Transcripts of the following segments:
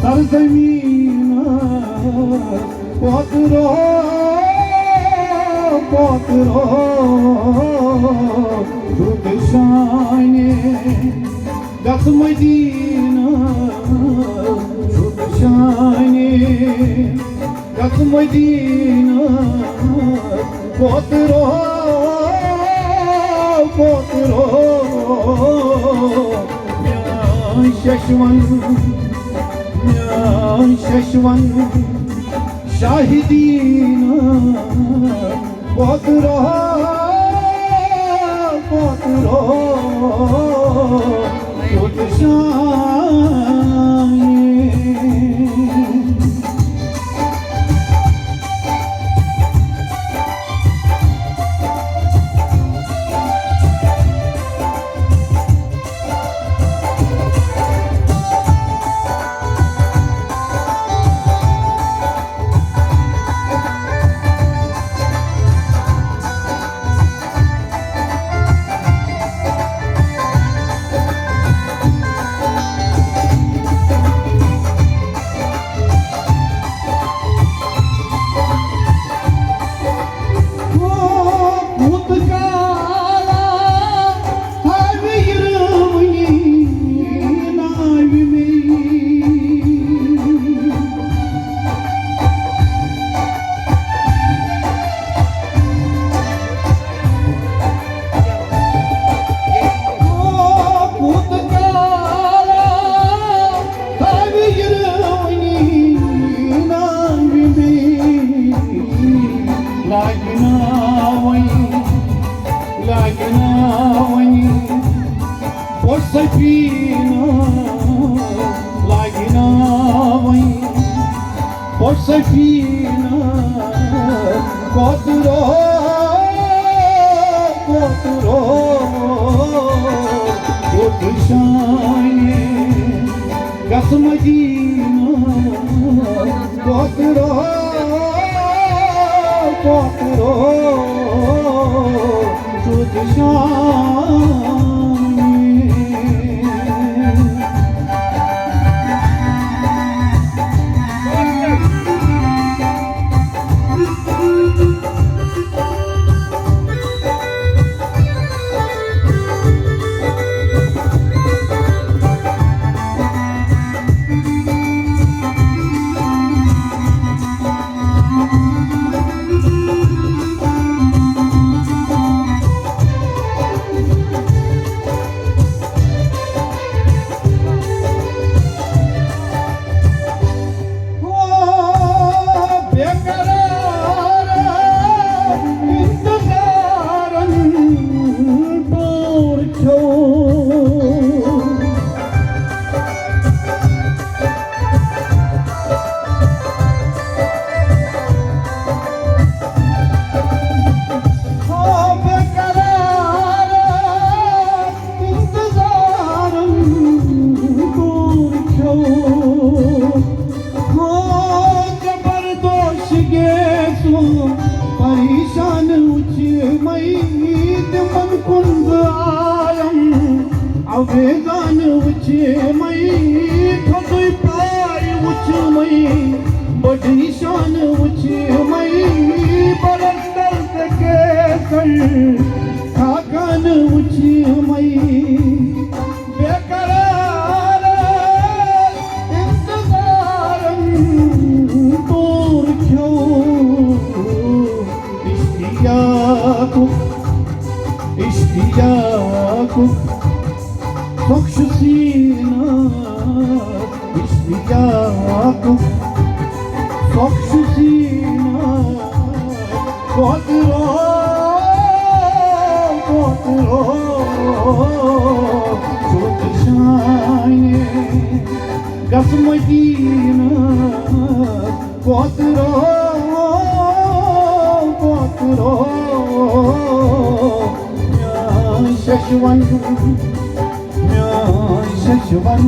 सरजमीन पोतरो पोतरो दुख शाने गस मदीना दुख शाने गस मदीना पोतरो पोतरो शशवन शाहिदीना पोतरो पोतरो दुख शाने सफीना पोतरो पोतरो दुख शाने गस मदीना पोतरो पोतरो दुख शाने वेगान उचे मई थोड़ी पाई उच मई बड़ी शान उचे मई बरतर के कर खाकान उचे मई बेकरार इंतजार तोर क्यों Ishtiyaq Sokşusina İştiyaku Sokşusina Potro Potro Çotşane Gas Medina Potro Potro Şaşvan शशवन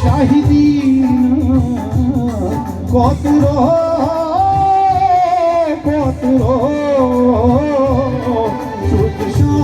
शाहिदीना पोतरो पोतरो दुख शाने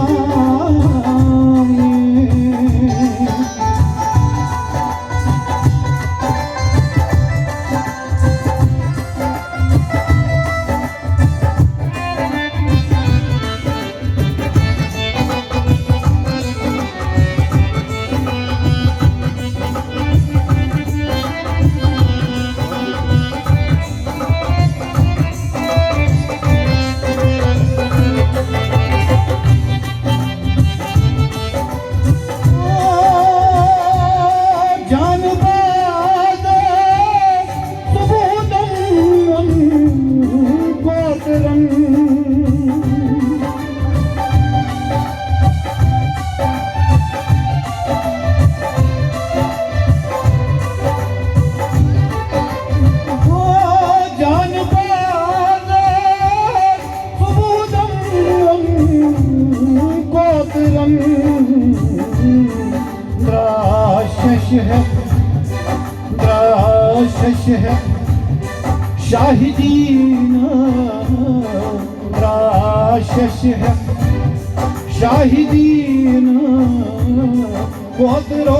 राशश है शाहिदीन राशश है शाहिदीन कोतरो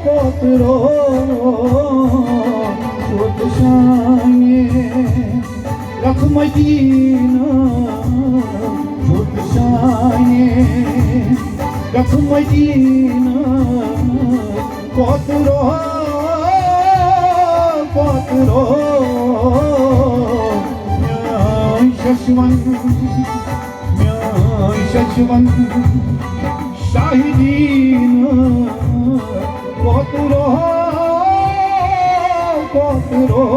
कोतरो शुद्ध शाये रख मदीना शुद्ध शाये रख मदीना कोतरो कोतरो शशवंत शशवंत शाहिदीन कोतरो कोतरो